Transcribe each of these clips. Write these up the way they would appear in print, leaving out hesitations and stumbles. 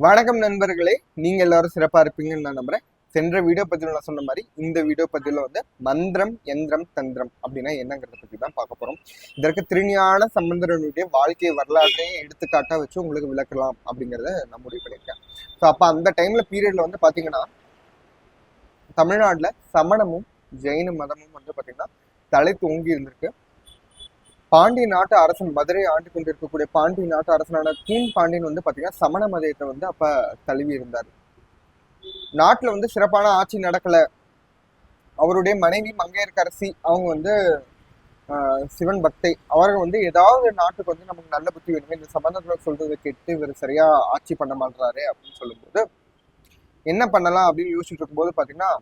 வணக்கம் நண்பர்களே, நீங்க எல்லாரும் சிறப்பா இருப்பீங்கன்னு நான் நம்புறேன். சென்ற வீடியோ பதிவில் நான் சொன்ன மாதிரி இந்த வீடியோ பதிவில் வந்து மந்திரம், யந்திரம், தந்திரம் அப்படின்னா என்னங்கிறத பத்தி தான் பார்க்க போறோம். இதற்கு திருஞான சம்பந்தருடைய வாழ்க்கை வரலாற்றையே எடுத்துக்காட்டா வச்சு உங்களுக்கு விளக்கலாம் அப்படிங்கிறத நான் முடிவு பண்ணியிருக்கேன். ஸோ அப்ப அந்த டைம்ல பீரியட்ல வந்து பாத்தீங்கன்னா தமிழ்நாட்டுல சமணமும் ஜெயின மதமும் வந்து பாத்தீங்கன்னா தலை தூங்கி இருந்திருக்கு. பாண்டிய நாட்டு அரசன், மதுரை ஆண்டு கொண்டிருக்கக்கூடிய பாண்டிய நாட்டு அரசனான கூன் பாண்டியன் வந்து பாத்தீங்கன்னா சமண மதத்தை வந்து அப்ப தழுவி இருந்தார். நாட்டுல வந்து சிறப்பான ஆட்சி நடக்கல. அவருடைய மனைவி மங்கையர்க்கரசி அவங்க வந்து சிவன் பக்தை. அவர்கள் வந்து ஏதாவது நாட்டுக்கு வந்து நமக்கு நல்ல புத்தி வேணுமே, இந்த சம்பந்தத்துல சொல்றதை கேட்டு இவர் சரியா ஆட்சி பண்ண மாட்டாரு அப்படின்னு சொல்லும்போது என்ன பண்ணலாம் அப்படின்னு யோசிச்சுட்டு இருக்கும்போது பாத்தீங்கன்னா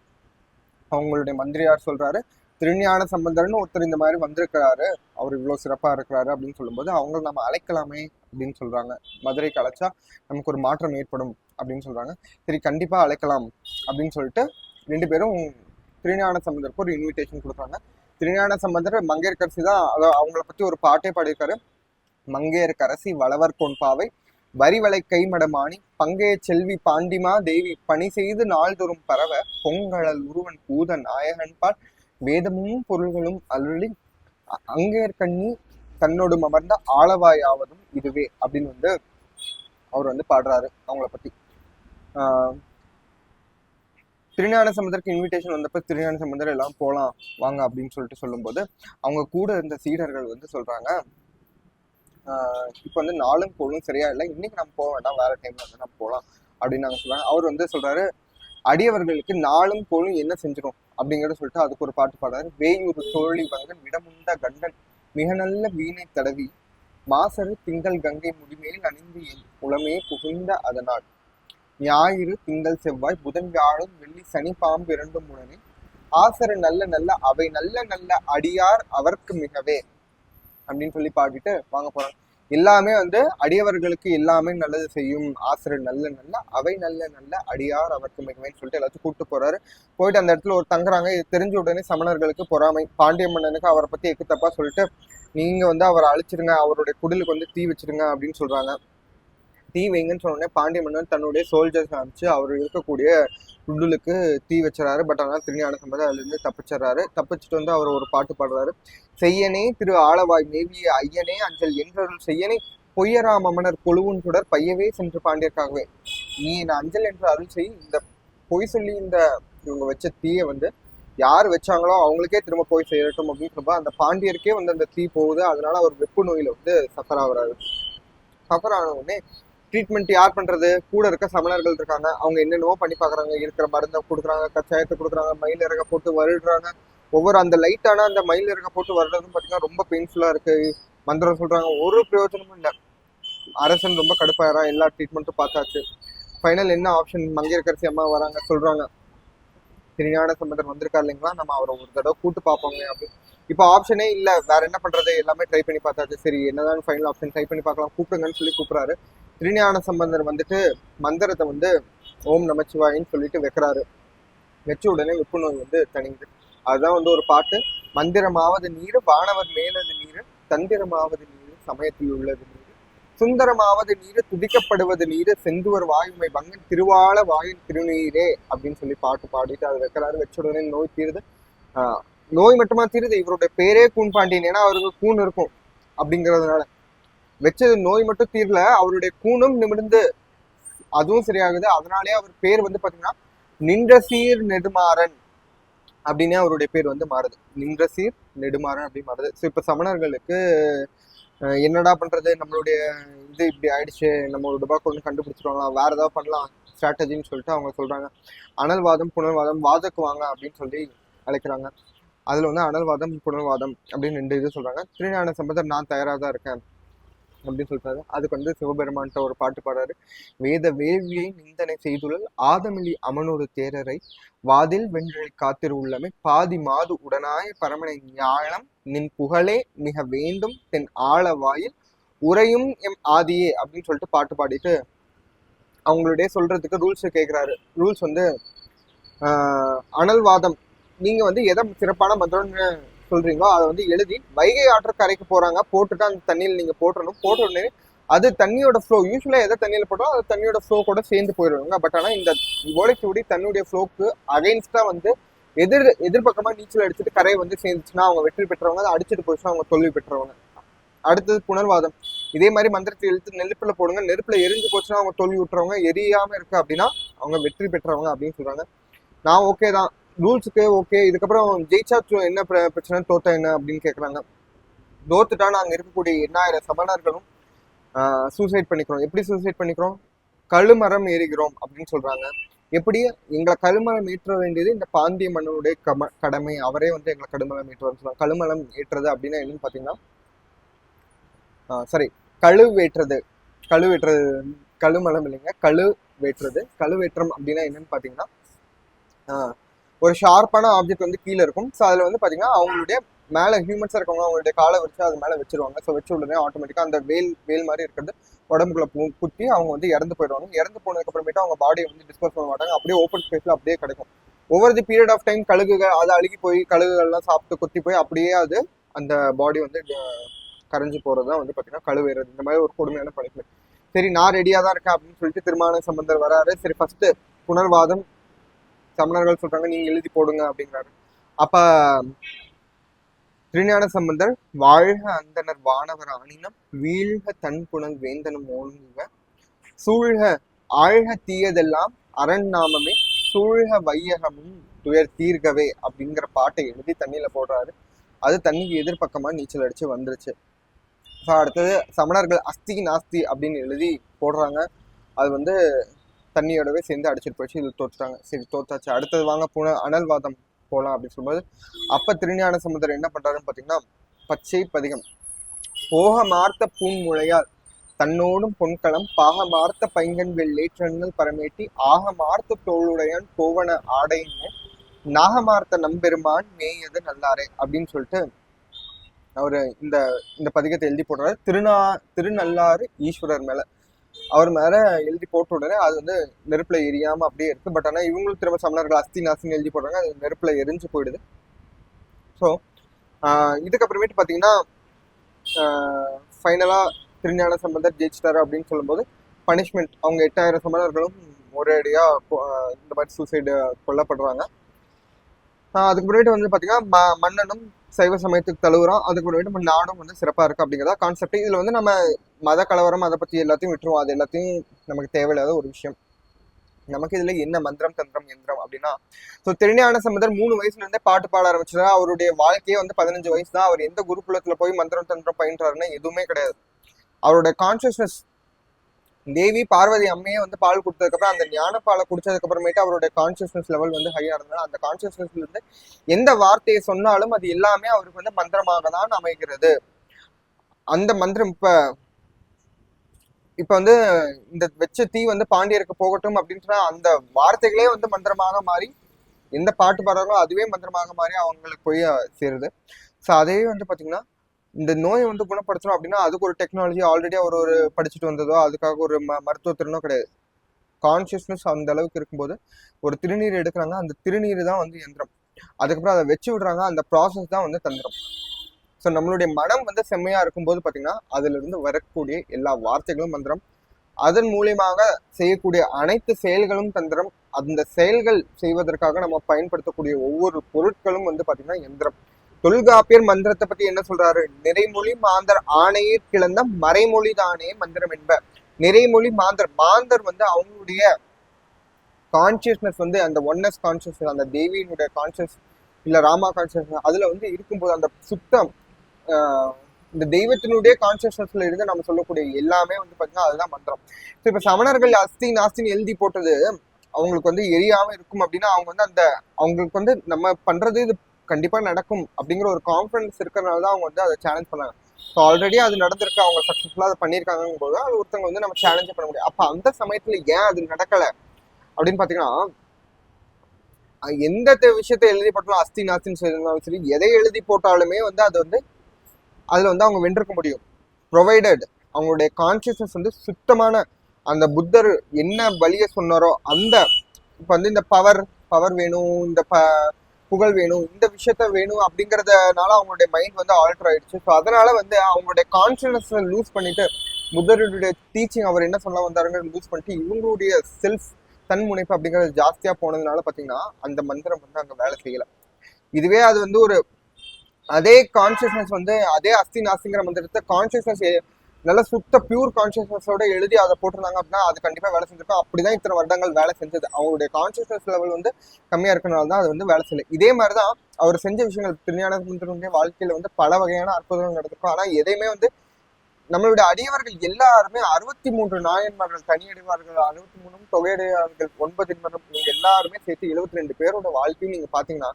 அவங்களுடைய மந்திரியார் சொல்றாரு, திருஞான சம்பந்தர்னு ஒருத்தர் இந்த மாதிரி வந்திருக்கிறாரு, அவர் இவ்வளவு சிறப்பா இருக்கிறாரு அப்படின்னு சொல்லும்போது அவங்களை நம்ம அழைக்கலாமே அப்படின்னு சொல்றாங்க. மதுரைக்கு அழைச்சா நமக்கு ஒரு மாற்றம் ஏற்படும் அப்படின்னு சொல்றாங்க. சரி, கண்டிப்பா அழைக்கலாம் அப்படின்னு சொல்லிட்டு ரெண்டு பேரும் திருஞான சம்பந்தருக்கு ஒரு இன்விடேஷன் கொடுக்குறாங்க. திருஞான சம்பந்தர் மங்கையர்க்கரசி தான், அவங்கள பத்தி ஒரு பாட்டே பாடியிருக்காரு. மங்கையர்க்கரசி வளவர் கொன்பாவை வரிவளை கைமடமானி பங்கைய செல்வி பாண்டிமா தேவி பணி செய்து நாள்தோறும் பரவ பொங்கழல் உருவன் பூத நாயகன்பால் வேதமும் பொருள்களும் அருளி அங்கையர் கண்ணி தன்னோடு அமர்ந்த ஆளவாயாவதும் இதுவே அப்படின்னு வந்து அவர் வந்து பாடுறாரு அவங்கள பத்தி. திருஞான சம்பந்தருக்கு இன்விடேஷன் வந்தப்ப திருஞான சம்பந்தர் எல்லாம் போலாம் வாங்க அப்படின்னு சொல்லிட்டு சொல்லும்போது அவங்க கூட இருந்த சீடர்கள் வந்து சொல்றாங்க, இப்போ வந்து நாளும் கோளும் சரியா இல்லை, இன்னைக்கு நம்ம போக வேண்டாம், வேற டைம்ல வந்து நம்ம போகலாம் அப்படின்னு நாங்க சொல்றாங்க. அவர் வந்து சொல்றாரு, அடியவர்களுக்கு நாளும் கோளும் என்ன செஞ்சிடும் அப்படிங்கிறத சொல்லிட்டு அதுக்கு ஒரு பாட்டு பாடுறாரு. வேயூர் தோழி வங்கன் விடமுண்ட கண்டன் மிக நல்ல வீணை தடவி மாசரு திங்கள் கங்கை முடிமேல் அணிந்து என் உளமே புகுந்த அதனால் ஞாயிறு திங்கள் செவ்வாய் புதன் வியாழன் வெள்ளி சனி பாம்பு இரண்டும் உடனே ஆசரு நல்ல நல்ல அவை நல்ல நல்ல அடியார் அவர்க்கு மிகவே அப்படின்னு சொல்லி பாடிட்டு வாங்க போறாங்க. எல்லாமே வந்து அடியவர்களுக்கு எல்லாமே நல்லது செய்யும், ஆசிரியர் நல்ல நல்ல அவை நல்ல நல்ல அடியார் அவருக்கு மிகவேன்னு சொல்லிட்டு எல்லாத்தையும் கூப்பிட்டு போறாரு. போயிட்டு அந்த இடத்துல ஒரு தங்குறாங்க. இது தெரிஞ்ச உடனே சமணர்களுக்கு பொறாமை. பாண்டிய மன்னனுக்கு அவரை பத்தி எக்கு தப்பா சொல்லிட்டு நீங்க வந்து அவரை அழிச்சிருங்க, அவருடைய குடிலுக்கு வந்து தீ வச்சிருங்க அப்படின்னு சொல்றாங்க. தீ வைங்கன்னு சொன்ன உடனே பாண்டிய மன்னன் தன்னுடைய சோல்ஜர்ஸ் அனுப்பிச்சு அவர் இருக்கக்கூடிய குண்டுலுக்கு தீ வச்சுறாரு. பட் ஆனால் திருஞான சம்பந்தர் அதுல இருந்து தப்பிச்சிடறாரு. தப்பிச்சுட்டு வந்து அவர் ஒரு பாட்டு பாடுறாரு. செய்யனே திரு ஆளவாய் மேவிய ஐயனே அஞ்சல் என்றருள் செய்யனே பொய்யரா மமனர் கொழுவும் சுடர் பையவே சென்று பாண்டியர்க்காகவே நீ நான் அஞ்சல் என்று அருள் செய். இந்த பொய் சொல்லி இந்த இவங்க வச்ச தீயை வந்து யார் வச்சாங்களோ அவங்களுக்கே திரும்ப போய் சேரட்டும் அப்படின்னு சொல்லும்போது அந்த பாண்டியருக்கே வந்து அந்த தீ போகுது. அதனால அவர் வெப்பு நோயில வந்து சஃபர் ஆகுறாரு. சஃபர் ஆன உடனே ட்ரீட்மெண்ட் யார் பண்றது? கூட இருக்க சமணர்கள் இருக்காங்க. அவங்க என்னென்னவோ பண்ணி பாக்குறாங்க. இருக்கிற மருந்தை கொடுக்குறாங்க, கச்சாயத்தை கொடுக்குறாங்க, மயில் இறக போட்டு வருடுறாங்க. ஒவ்வொரு அந்த லைட்டான அந்த மயில் இறக போட்டு வருடுறதும் பாத்தீங்கன்னா ரொம்ப பெயின்ஃபுல்லா இருக்கு. மந்திரம் சொல்றாங்க, ஒரு பிரயோஜனமும் இல்லை. அரசன் ரொம்ப கடுப்பாயிரா. எல்லா ட்ரீட்மெண்ட்டும் பார்த்தாச்சு. ஃபைனல் என்ன ஆப்ஷன்? மங்கையர்க்கரசி அம்மா வராங்க, சொல்றாங்க திருஞான சம்பந்தர் வந்திருக்காரு இல்லைங்களா, நம்ம அவரை ஒரு தடவை கூட்டு பார்ப்போங்க அப்படின்னு. இப்போ ஆப்ஷனே இல்லை, வேற என்ன பண்றது? எல்லாமே ட்ரை பண்ணி பார்த்தாச்சு. சரி, என்னதான் ஃபைனல் ஆப்ஷன், ட்ரை பண்ணி பார்க்கலாம், கூப்பிடுங்கன்னு சொல்லி கூப்பிடுறாரு. திருஞான சம்பந்தர் வந்துட்டு மந்திரத்தை வந்து ஓம் நமச்சிவாயின்னு சொல்லிட்டு வைக்கிறாரு. வச்ச உடனே வெப்பு நோய் வந்து தணிங்குது. அதுதான் வந்து ஒரு பாட்டு. மந்திரமாவது நீர் வானவர் மேலது நீர் தந்திரமாவது நீர் சமயத்தில் உள்ளது நீர் சுந்தரமாவது நீர் துதிக்கப்படுவது நீர் செந்துவர் வாயுமை பங்கன் திருவாள வாயின் திருநீரே அப்படின்னு சொல்லி பாட்டு பாடிட்டு அது வைக்கிறாரு. வச்ச உடனே நோய் தீருது. நோய் மட்டுமா தீருது, இவருடைய பேரே கூன் பாண்டியன், ஏன்னா அவருக்கு கூன் இருக்கும் அப்படிங்கிறதுனால. வச்சது நோய் மட்டும் தீரல, அவருடைய கூனும் நிமிர்ந்து அதுவும் சரியாகுது. அதனாலே அவர் பேர் வந்து பாத்தீங்கன்னா நின்றசீர் நெடுமாறன் அப்படின்னே அவருடைய பேர் வந்து மாறுது. நின்றசீர் நெடுமாறன் அப்படின்னு மாறுது. ஸோ இப்ப சமணர்களுக்கு என்னடா பண்றது, நம்மளுடைய இது இப்படி ஆயிடுச்சு, நம்ம ஒரு டுபாக்கு ஒன்று கண்டுபிடிச்சிருவாங்களா, வேற ஏதாவது பண்ணலாம் ஸ்ட்ராட்டஜின்னு சொல்லிட்டு அவங்க சொல்றாங்க. அனல்வாதம் புனர்வாதம் வாதக்கு வாங்க அப்படின்னு சொல்லி அழைக்கிறாங்க. அதுல வந்து அனல்வாதம் புனர்வாதம் அப்படின்னு 2 இது சொல்றாங்க. திருஞான சம்பந்தர் நான் தயாராக தான் இருக்கேன் அப்படின்னு சொல்றாரு. அதுக்கு வந்து சிவபெருமான்கிட்ட ஒரு பாட்டு பாடுறாரு. வேத வேள்வியை நிந்தனை செய்துள்ள ஆதமிழி அமனொரு தேரரை வாதில் வென்றலை காத்திரு உள்ளமை பாதி மாது உடனாய பரமனை ஞானம் நின் புகழே மிக வேண்டும் தென் ஆழவாயில் உரையும் எம் ஆதியே அப்படின்னு சொல்லிட்டு பாட்டு பாடிட்டு அவங்களுடைய சொல்றதுக்கு ரூல்ஸ் கேட்கிறாரு. ரூல்ஸ் வந்து அனல்வாதம், நீங்க வந்து எதை சிறப்பான மந்திரம்னு சொல்றீங்களோ அதை வந்து எழுதி வைகை ஆற்று கரைக்கு போறாங்க, போட்டுட்டு அந்த தண்ணியில் நீங்க போட்டுடணும். போட்ட உடனே அது தண்ணியோட ஃப்ளோ யூஸ்வலா எதை தண்ணியில போட்டோம் அது தண்ணியோட ஃப்ளோ கூட சேர்ந்து போயிடுவாங்க. பட் ஆனா இந்த ஓலைச்சுவடி தன்னுடைய ஃப்ளோக்கு அகைன்ஸ்டா வந்து எதிர்பக்கமா நீச்சல் அடிச்சுட்டு கரையை வந்து சேர்ந்துச்சுன்னா அவங்க வெற்றி பெற்றவங்க, அதை அடிச்சுட்டு போயிடுச்சுன்னா அவங்க தோல்வி பெற்றவங்க. அடுத்தது புனர்வாதம். இதே மாதிரி மந்திரத்தை எழுத்து நெருப்புல போடுங்க, நெருப்புல எரிஞ்சு போச்சுன்னா அவங்க தோல்வி விட்டுறவங்க, எரியாம இருக்கு அப்படின்னா அவங்க வெற்றி பெற்றவங்க அப்படின்னு சொல்றாங்க. நான் ஓகே தான், ரூல்ஸுக்கு ஓகே. இதுக்கப்புறம் ஜெயிச்சா என்ன பிரச்சனை, தோத்தா என்ன அப்படின்னு கேட்குறாங்க. தோத்துட்டா நாங்கள் இருக்கக்கூடிய 8000 சமணர்களும் சூசைட் பண்ணிக்கிறோம். எப்படி சூசைட் பண்ணிக்கிறோம்? கழுமரம் ஏறுகிறோம் அப்படின்னு சொல்றாங்க. எப்படி? எங்களை கழுமரம் ஏற்ற வேண்டியது இந்த பாண்டிய மன்னனுடைய கடமை. அவரே வந்து எங்களை கழுமரம் ஏற்றுவார்னு சொல்லுவாங்க. கழுமரம் ஏற்றுறது அப்படின்னா என்னன்னு பாத்தீங்கன்னா சரி, கழுவேற்றது. கழுவேற்றது கழுமலம் இல்லைங்க, கழுவேற்றது. கழுவேற்றம் அப்படின்னா என்னன்னு பாத்தீங்கன்னா ஒரு ஷார்ப்பான ஆப்ஜெக்ட் வந்து கீழே இருக்கும். ஸோ அதில் வந்து பார்த்தீங்கன்னா அவங்களுடைய மேலே ஹியூமன்ஸாக இருக்கவங்க அவங்களுடைய காலை வச்சு அது மேலே வச்சிருவாங்க. ஸோ வச்சு உடனே ஆட்டோமேட்டிக்காக அந்த வேல் மாதிரி இருக்கிறது உடம்புக்குள்ள குத்தி அவங்க வந்து இறந்து போயிடுவாங்க. இறந்து போனதுக்கு அப்புறமேட்டு அவங்க பாடியை வந்து டிஸ்போஸ் பண்ண மாட்டாங்க, அப்படியே ஓப்பன் ஸ்பேஸில் அப்படியே கிடைக்கும். Over the period of time கழுகுகள் அது அழுகி போய் கழுகுகள்லாம் சாப்பிட்டு கொத்தி போய் அப்படியே அது அந்த பாடி வந்து கரைஞ்சு போகிறது தான் வந்து பார்த்தீங்கன்னா கழுவேறது. இந்த மாதிரி ஒரு கொடுமையான பனிஷ்மெண்ட். சரி, நான் ரெடியாக தான் இருக்கேன் அப்படின்னு சொல்லிட்டு திருஞான சம்பந்தர் வராரு. சரி, ஃபர்ஸ்ட் புனர்வாதம் சமணர்கள் சொல்றாங்க நீங்க எழுதி போடுங்க அப்படிங்கிறாரு. அப்ப திருஞான சம்பந்தர் வாழ்க அந்தனர் வானவர் ஆணினம் வீழ்க தன் புனல் வேந்தனும் ஓங்குக சூழ்க ஆழ்க தீயதெல்லாம் அரண் நாமமே சூழ்க வையகமும் துயர் தீர்க்கவே அப்படிங்கிற பாட்டை எழுதி தண்ணியில போடுறாரு. அது தண்ணிக்கு எதிர்பக்கமா நீச்சல் அடிச்சு வந்துருச்சு. ஸோ அடுத்தது சமணர்கள் அஸ்தி நாஸ்தி அப்படின்னு எழுதி போடுறாங்க. அது வந்து தண்ணியோடவே சேர்ந்து அடிச்சிட்டு போயிடுச்சு. இது தோத்துட்டாங்க. சரி, தோத்தாச்சு. அடுத்தது வாங்க அனல்வாதம் போகலாம் அப்படின்னு சொல்லும்போது அப்ப திருஞான சம்பந்தர் என்ன பண்றாருன்னு பாத்தீங்கன்னா பச்சை பதிகம். போக மார்த்த பூன்முளையால் தன்னோடும் பொன்களம் பாக மார்த்த பைங்கன் வெள்ளேற்றங்கள் பரமேட்டி ஆக மார்த்த தோளுடையான் கோவன ஆடைன்னு நாகமார்த்த நம்பெருமான் மேயது நல்லாரே அப்படின்னு சொல்லிட்டு அவரு இந்த இந்த பதிகத்தை எழுதி போடுறாரு. திருநள்ளாறு ஈஸ்வரர் மேல அவர் மேல எழுதி போட்ட உடனே அது வந்து நெருப்புல எரியாம அப்படியே இருக்கு. பட் ஆனா இவங்களும் திரும்ப சமணர்கள் அஸ்தி நாசின்னு எழுதி போடுறாங்க, அது நெருப்புல எரிஞ்சு போயிடுது. ஸோ இதுக்கப்புறமேட்டு பாத்தீங்கன்னா ஃபைனலா திருஞான சம்பந்தர் ஜெயிச்சிட்டாரு அப்படின்னு சொல்லும்போது பனிஷ்மெண்ட் அவங்க 8000 சமணர்களும் ஒரேடியா இந்த மாதிரி சூசைடு கொல்லப்படுறாங்க. அதுக்கு வந்து பாத்தீங்கன்னா மன்னனும் சைவ சமயத்துக்கு தழுவுறோம். அதுக்கு நாடும் வந்து சிறப்பா இருக்கு அப்படிங்கிறதா கான்செப்ட். இதுல வந்து நம்ம மத கலவரம் அதை பத்தி எல்லாத்தையும் விட்டுருவோம். அது எல்லாத்தையும் நமக்கு தேவையில்லாத ஒரு விஷயம். நமக்கு இதுல என்ன மந்திரம் தந்திரம் எந்திரம் அப்படின்னா, ஸோ திருஞான சம்பந்தர் 3 வயசுல இருந்தே பாட்டு பாட ஆரம்பிச்சாரு. அவருடைய வாழ்க்கையே வந்து 15 வயசு தான். அவர் எந்த குருகுலத்துல போய் மந்திரம் தந்திரம் பயின்றாருன்னா எதுவுமே கிடையாது. அவருடைய கான்சியஸ்னஸ் தேவி பார்வதி அம்மையே வந்து பால் கொடுத்ததுக்கு அப்புறம் அந்த ஞான பாலை குடிச்சதுக்கு அப்புறமேட்டு அவருடைய கான்சியஸ்னஸ் லெவல் வந்து ஹையா இருந்தது. அந்த கான்சியஸ்னஸ்ல இருந்து எந்த வார்த்தையை சொன்னாலும் அது எல்லாமே அவருக்கு வந்து மந்திரமாக தான் அமைகிறது. அந்த மந்திரம் இப்ப வந்து இந்த வெச்ச தீ வந்து பாண்டியருக்கு போகட்டும் அப்படின்னு சொன்னா அந்த வார்த்தைகளே வந்து மந்திரமாக மாறி எந்த பாட்டு பாடுறாங்களோ அதுவே மந்திரமாக மாறி அவங்களுக்கு போய் சேருது. ஸோ அதே வந்து பாத்தீங்கன்னா இந்த நோயை வந்து குணப்படுத்தணும் அப்படின்னா அதுக்கு ஒரு டெக்னாலஜி ஆல்ரெடி ஒரு படிச்சுட்டு வந்ததோ அதுக்காக ஒரு மருத்துவ திறனோ கிடையாது. கான்சியஸ்னஸ் அந்த அளவுக்கு இருக்கும்போது ஒரு திருநீர் எடுக்கிறாங்க, அந்த திருநீர் தான் வந்து யந்திரம். அதுக்கப்புறம் அதை வச்சு விடுறாங்க, அந்த ப்ராசஸ் தான் வந்து தந்திரம். ஸோ நம்மளுடைய மனம் வந்து செம்மையா இருக்கும்போது பார்த்தீங்கன்னா அதுல இருந்து வரக்கூடிய எல்லா வார்த்தைகளும் மந்திரம். அதன் மூலியமாக செய்யக்கூடிய அனைத்து செயல்களும் தந்திரம். அந்த செயல்கள் செய்வதற்காக நம்ம பயன்படுத்தக்கூடிய ஒவ்வொரு பொருட்களும் வந்து பாத்தீங்கன்னா யந்திரம். தொல்காப்பியர் மந்திரத்தை பத்தி என்ன சொல்றாரு? நிறைமொழி மாந்தர் ஆணையர் கிளந்த மறைமொழி தானே மந்திரம் என்ப. நிறைமொழி மாந்தர் வந்து அவங்களுடைய கான்சியஸ்னஸ் வந்து அந்த ஒன்னஸ் கான்சியஸ்னஸ், அந்த தேவியினுடைய கான்சியஸ் இல்ல ராமா கான்சியஸ்னஸ் அதுல வந்து இருக்கும்போது அந்த சுத்தம் இந்த தெய்வத்தினுடைய கான்சியஸ்னஸ்ல இருந்து நம்ம சொல்லக்கூடிய எல்லாமே வந்து பாத்தீங்கன்னா அதுதான் மந்திரம். ஸோ இப்ப சமணர்கள் அஸ்தி நாஸ்தின்னு எழுதி போட்டது அவங்களுக்கு வந்து எரியாம இருக்கும் அப்படின்னா அவங்க வந்து அந்த அவங்களுக்கு வந்து நம்ம பண்றது இது கண்டிப்பா நடக்கும் அப்படிங்கிற ஒரு கான்ஃபிடன்ஸ் இருக்கிறதுனால தான் அவங்க வந்து அதை சேலஞ்ச் பண்ணாங்க. ஸோ ஆல்ரெடி அது நடந்திருக்கு, அவங்க சக்சஸ்ஃபுல்லா அதை பண்ணியிருக்காங்கும் போது அது ஒருத்தவங்க வந்து நம்ம சேலஞ்சே பண்ண முடியும். அப்ப அந்த சமயத்துல ஏன் அது நடக்கல அப்படின்னு பாத்தீங்கன்னா எந்த விஷயத்த எழுதி போட்டாலும் அஸ்தி நாஸ்தின்னு சொல்லியிருந்தாலும் சரி எதை எழுதி போட்டாலுமே வந்து அது வந்து அதுல வந்து அவங்க வென்றிருக்க முடியும். ப்ரொவைடட் அவங்களுடைய கான்சியஸ்னஸ் வந்து சுத்தமான அந்த புத்தர் என்ன வழிய சொன்னாரோ அந்த இப்ப வந்து இந்த பவர் வேணும், இந்த புகழ் வேணும், இந்த விஷயத்த வேணும் அப்படிங்கறதுனால அவங்களுடைய மைண்ட் வந்து ஆல்டர் ஆயிடுச்சு. ஸோ அதனால வந்து அவங்களுடைய கான்சியஸ்னஸ் லூஸ் பண்ணிட்டு புத்தருடைய டீச்சிங் அவர் என்ன சொல்ல வந்தாருங்க யூஸ் பண்ணிட்டு இவங்களுடைய செல்ஃப் தன்முனைப்பு அப்படிங்கிறது ஜாஸ்தியா போனதுனால பாத்தீங்கன்னா அந்த மந்திரம் வந்து அங்க வேலை செய்யல. இதுவே அது வந்து ஒரு அதே கான்சியஸ்னஸ் வந்து அதே அஸ்தி நாஸ்திங்கிற மந்திரத்தை கான்சியஸ்னஸ் நல்ல சுத்த பியூர் கான்சியஸ்னஸோட எழுதி அதை போட்டிருந்தாங்க அப்படின்னா அது கண்டிப்பா வேலை செஞ்சிருக்கும். அப்படிதான் இத்தனை வருடங்கள் வேலை செஞ்சது. அவங்களுடைய கான்சியஸ்னஸ் லெவல் வந்து கம்மியா இருக்கனால தான் அது வந்து வேலை செய்யல. இதே மாதிரிதான் அவர் செஞ்ச விஷயங்கள் திருஞான சம்பந்தருடைய வாழ்க்கையில வந்து பல வகையான அற்புதங்கள் நடந்திருக்கும். ஆனா எதையுமே வந்து நம்மளுடைய அடியவர்கள் எல்லாருமே 63 நாயன்மார்கள், தனியடிவார்கள் 63, தொகையடியார்கள் 9 நீங்க எல்லாருமே சேர்த்து 72 பேரோட வாழ்க்கையும் நீங்க பாத்தீங்கன்னா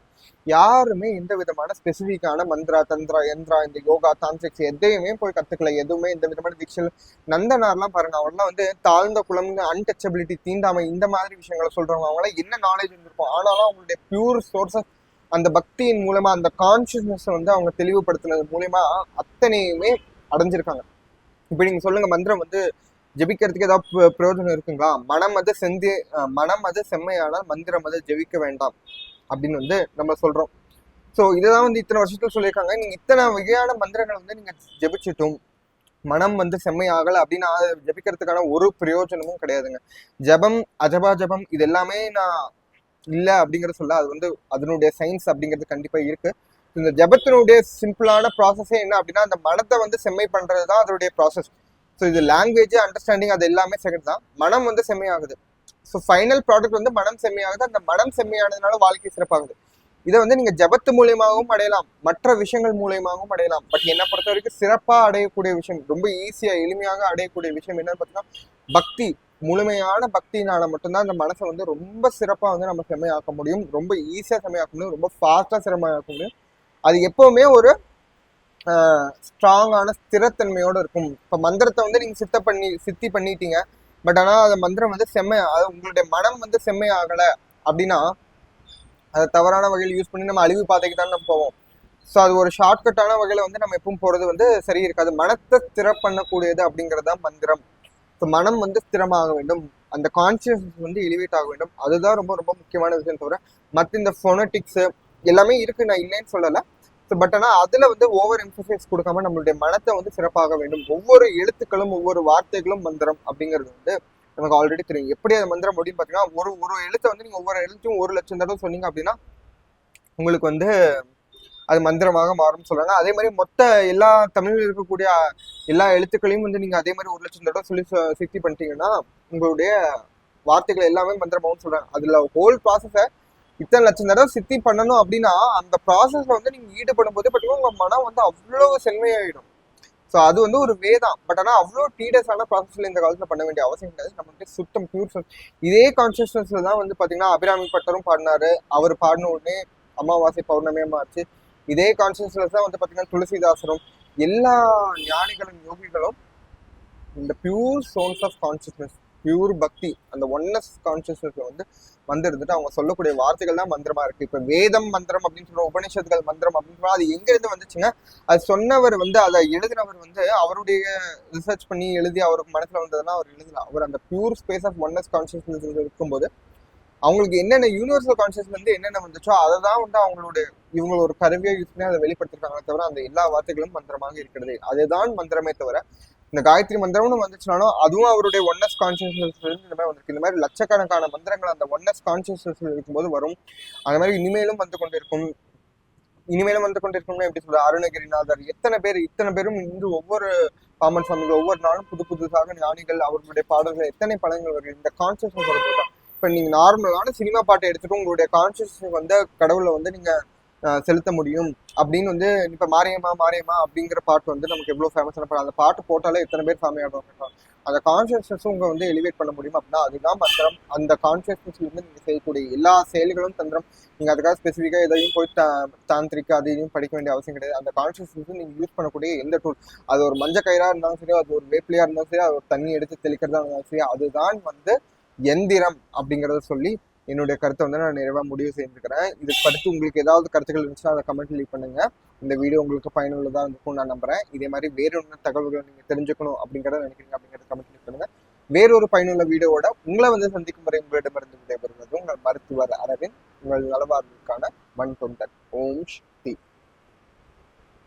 யாருமே எந்த விதமான ஸ்பெசிபிக்கான மந்திரா தந்திரா யந்திரா இந்த யோகா தாந்திரிக்ஸ் எதையுமே போய் கத்துக்கல. எதுவுமே இந்த விதமான தீட்சல் நந்தனார்லாம் பாருங்க, அவர்லாம் வந்து தாழ்ந்த குளம், அன்டச்சபிலிட்டி, தீண்டாமை இந்த மாதிரி விஷயங்களை சொல்றவங்க அவங்களாம் என்ன நாலேஜ் இருந்திருக்கும். ஆனாலும் அவங்களுடைய பியூர் சோர்ஸஸ் அந்த பக்தியின் மூலமா அந்த கான்சியஸ்னஸ் வந்து அவங்க தெளிவுபடுத்தினது மூலயமா அத்தனையுமே அடைஞ்சிருக்காங்க. இப்ப நீங்க சொல்லுங்க, மந்திரம் வந்து ஜெபிக்கிறதுக்கு ஏதாவது பிரயோஜனம் இருக்குங்களா? மனம் அது செம்மையானால் மந்திரம் அது ஜெபிக்க வேண்டாம் அப்படின்னு வந்து நம்ம சொல்றோம். ஸோ இதுதான் வந்து இத்தனை வருஷத்துல சொல்லியிருக்காங்க. நீங்க இத்தனை வகையான மந்திரங்கள் வந்து நீங்க ஜெபிச்சிட்டும் மனம் வந்து செம்மையாகலை அப்படின்னா ஜெபிக்கிறதுக்கான ஒரு பிரயோஜனமும் கிடையாதுங்க. ஜபம் அஜபா ஜபம் இது எல்லாமே நான் இல்லை அப்படிங்கிறத சொல்ல, அது வந்து அதனுடைய சயின்ஸ் அப்படிங்கிறது கண்டிப்பா இருக்கு. இந்த ஜபத்தினுடைய சிம்பிளான ப்ராசஸே என்ன அப்படின்னா அந்த மனத்தை வந்து செம்மை பண்றது தான் அதனுடைய ப்ராசஸ். ஸோ இது லாங்குவேஜ் அண்டர்ஸ்டாண்டிங் அது எல்லாமே செகண்ட் தான். மனம் வந்து செம்மையாகுது. ஸோ ஃபைனல் ப்ராடக்ட் வந்து மனம் செம்மையாகுது. அந்த மனம் செம்மையானதுனால வாழ்க்கை சிறப்பாகுது. இதை வந்து நீங்க ஜபத்து மூலியமாகவும் அடையலாம், மற்ற விஷயங்கள் மூலியமாகவும் அடையலாம். பட் என்னை பொறுத்த வரைக்கும் சிறப்பா அடையக்கூடிய விஷயம், ரொம்ப ஈஸியா எளிமையாக அடையக்கூடிய விஷயம் என்னன்னு பார்த்தீங்கன்னா பக்தி. முழுமையான பக்தினால மட்டும்தான் அந்த மனசை வந்து ரொம்ப சிறப்பா வந்து நம்ம செம்மையாக்க முடியும், ரொம்ப ஈஸியா செம்மையாக்க முடியும், ரொம்ப ஃபாஸ்டா செம்மையாக்க முடியும். அது எப்பவுமே ஒரு ஸ்ட்ராங்கான ஸ்திரத்தன்மையோட இருக்கும். இப்ப மந்திரத்தை வந்து நீங்க சித்தி பண்ணிட்டீங்க, பட் ஆனா அந்த மந்திரம் வந்து அது உங்களுடைய மனம் வந்து செம்மையாகலை அப்படின்னா அதை தவறான வகையில் யூஸ் பண்ணி நம்ம அழிவு பாதைக்கு தான் நம்ம போவோம். ஸோ அது ஒரு ஷார்ட்கட்டான வகையில வந்து நம்ம எப்பவும் போறது வந்து சரி இருக்காது. மனத்தை ஸ்திர பண்ணக்கூடியது அப்படிங்கிறது தான் மந்திரம். ஸோ மனம் வந்து ஸ்திரமாக வேண்டும், அந்த கான்சியஸ்னஸ் வந்து எலிவேட் ஆக வேண்டும். அதுதான் ரொம்ப ரொம்ப முக்கியமான விஷயம். தவிர மற்ற இந்த ஃபோனட்டிக்ஸ் எல்லாமே இருக்கு, நான் இல்லைன்னு சொல்லலை. ஸோ பட் ஆனால் அதில் வந்து ஓவர் எம்ஃபசைஸ் கொடுக்காம நம்மளுடைய மனத்தை வந்து சிறப்பாக வேண்டும். ஒவ்வொரு எழுத்துக்களும் ஒவ்வொரு வார்த்தைகளும் மந்திரம் அப்படிங்கிறது வந்து நமக்கு ஆல்ரெடி தெரியும். எப்படி அது மந்திரம் அப்படின்னு பார்த்தீங்கன்னா ஒரு எழுத்தை வந்து நீங்கள் ஒவ்வொரு எழுத்தையும் 1,00,000 தடவை சொன்னீங்க அப்படின்னா உங்களுக்கு வந்து அது மந்திரமாக மாறும்னு சொல்றாங்க. அதே மாதிரி மொத்த எல்லா தமிழில் இருக்கக்கூடிய எல்லா எழுத்துக்களையும் வந்து நீங்க அதே மாதிரி 1,00,000 தடவை சொல்லி சித்தி பண்ணிட்டீங்கன்னா உங்களுடைய வார்த்தைகள் எல்லாமே மந்திரமாகவும் சொல்றாங்க. அதுல ஹோல் ப்ராசஸை இத்தனை லட்சம் தடவை சித்தி பண்ணணும் அப்படின்னா அந்த ப்ராசஸ்ல வந்து நீங்க ஈடுபடும் போது பார்த்தீங்கன்னா உங்க மனம் வந்து அவ்வளவு செம்மையாயிடும். ஸோ அது வந்து ஒரு வேதான். பட் ஆனால் அவ்வளோ டீடஸான ப்ராசஸ்ல இந்த காலத்தில் பண்ண வேண்டிய அவசியம் கிடையாது. நம்ம சுத்தம் பியூர் இதே கான்சியஸ்னஸ்ல தான் வந்து பார்த்தீங்கன்னா அபிராமி பட்டரும் பாடினாரு. அவர் பாடின உடனே அமாவாசை பௌர்ணமியமா ஆச்சு. இதே கான்சியஸ்னஸ் தான் வந்து பார்த்தீங்கன்னா துளசிதாசரும் எல்லா ஞானிகளும் யோகிகளும் இந்த pure zones of consciousness, pure bhakti, அந்த ஒன்னஸ் கான்சியஸ்னஸ்ல வந்து இருந்துட்டு அவங்க சொல்லக்கூடிய வார்த்தைகள் தான் மந்திரமா இருக்கு. இப்ப வேதம் மந்திரம் அப்படின்னு சொல்ற உபநிஷத்துகள் மந்திரம் அப்படின்னு சொல்றோம். அது எங்க இருந்து வந்துச்சுங்க? அது சொன்னவர் வந்து அதை எழுதினவர் வந்து அவருடைய ரிசர்ச் பண்ணி எழுதி அவருக்கு மனசுல வந்ததுன்னா அவர் எழுதலாம். அவர் அந்த pure space of oneness consciousness இருக்கும்போது அவங்களுக்கு என்னென்ன யூனிவர்சல் கான்சியஸ்ல இருந்து என்னென்ன வந்துச்சோ அதை தான் வந்து இவங்க ஒரு கருவியா யூஸ் பண்ணி அதை வெளிப்படுத்திருக்காங்களே தவிர அந்த எல்லா வார்த்தைகளும் மந்திரமாக இருக்கிறது அதுதான் மந்திரமே தவிர இந்த காயத்ரி மந்திரம்னு வந்துச்சுனாலும் அதுவும் அவருடைய ஒன்னஸ் கான்சியஸ்னஸ் இந்த மாதிரி வந்திருக்கு. இந்த மாதிரி லட்சக்கணக்கான மந்திரங்கள் அந்த ஒன்னஸ் கான்சியஸ்னஸ் இருக்கும்போது வரும். அந்த மாதிரி இனிமேலும் வந்து கொண்டிருக்கும்னா எப்படி சொல்ற அருணகிரிநாதர் இத்தனை பேரும் இன்று ஒவ்வொரு பாமன் சாமிகள் ஒவ்வொரு நாளும் புதுசாக ஞானிகள் அவர்களுடைய பாடல்கள் எத்தனை படங்கள் வருது இந்த கான்சியஸ்னஸ் வரும்போது. இப்ப நீங்க நார்மலான சினிமா பாட்டை எடுத்துட்டு உங்களுடைய கான்சியஸ்னஸ் வந்து கடவுளை வந்து நீங்க செலுத்த முடியும் அப்படின்னு வந்து இப்ப மாரியம்மா அப்படிங்கிற பாட்டு வந்து நமக்கு எவ்வளவு ஃபேமஸான பாட்டு. அந்த பாட்டு போட்டாலே எத்தனை பேர் சாமி ஆடுவாங்க. அந்த கான்சியஸ்னஸும் உங்க வந்து எலிவேட் பண்ண முடியும் அப்படின்னா அதுதான் மந்திரம். அந்த கான்சியஸ்னஸ்ல இருந்து நீங்க செய்யக்கூடிய எல்லா செயல்களும் தந்திரம். நீங்க அதுக்காக ஸ்பெசிஃபிக்கா எதையும் போய் தாந்திரிக்கா அதையும் படிக்க வேண்டிய அவசியம் கிடையாது. அந்த கான்சியஸ்னஸ் நீங்க யூஸ் பண்ணக்கூடிய எந்த டூல், அது ஒரு மஞ்சள் கயிறா இருந்தாலும் சரி, அது ஒரு வேப்பிலையா இருந்தாலும் சரி, அது ஒரு தண்ணி எடுத்து தெளிக்கிறதா இருந்தாலும் சரி, அதுதான் வந்து எந்திரம் அப்படிங்கறத சொல்லி என்னுடைய கருத்தை வந்து நான் நிறைவா முடிவு செய்திருக்கிறேன். இதுக்கு படுத்து உங்களுக்கு ஏதாவது கருத்துக்கள் இருந்துச்சுன்னா அதை கமெண்ட் லீவ் பண்ணுங்க. இந்த வீடியோ உங்களுக்கு பயனுள்ளதா இருக்கும் நான் நம்புறேன். இதே மாதிரி வேறொரு தகவல்களை நீங்க தெரிஞ்சுக்கணும் அப்படிங்கிறத நினைக்கிறீங்க அப்படிங்கிறத கமெண்ட் லீவ் பண்ணுங்க. வேறொரு பயனுள்ள வீடியோவோட உங்களை வந்து சந்திக்கும் வரை உங்களிடமிருந்து விடைபெறுவது உங்கள் மருத்துவர் அரவிந்த். உங்கள் நலவாழ்வுக்கான மண் தொண்டன். ஓம் ஸ்ரீ.